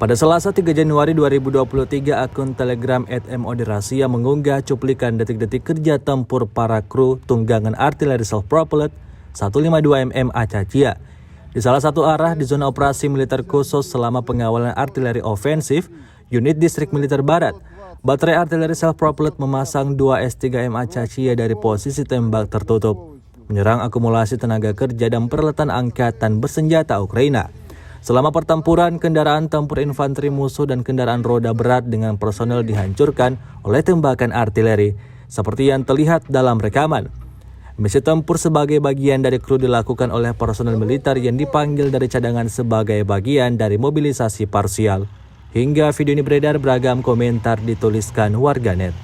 Pada Selasa 3 Januari 2023, akun Telegram @moderasia mengunggah cuplikan detik-detik kerja tempur para kru tunggangan artileri self-propelled 152 mm Acacia di salah satu arah di zona operasi militer khusus selama pengawalan artileri ofensif unit distrik militer barat. Baterai artileri self-propelled memasang 2 S3M Acacia dari posisi tembak tertutup, menyerang akumulasi tenaga kerja dan peralatan angkatan bersenjata Ukraina. Selama pertempuran, kendaraan tempur infanteri musuh dan kendaraan roda berat dengan personel dihancurkan oleh tembakan artileri, seperti yang terlihat dalam rekaman. Misi tempur sebagai bagian dari kru dilakukan oleh personel militer yang dipanggil dari cadangan sebagai bagian dari mobilisasi parsial. Hingga video ini beredar, beragam komentar dituliskan warganet.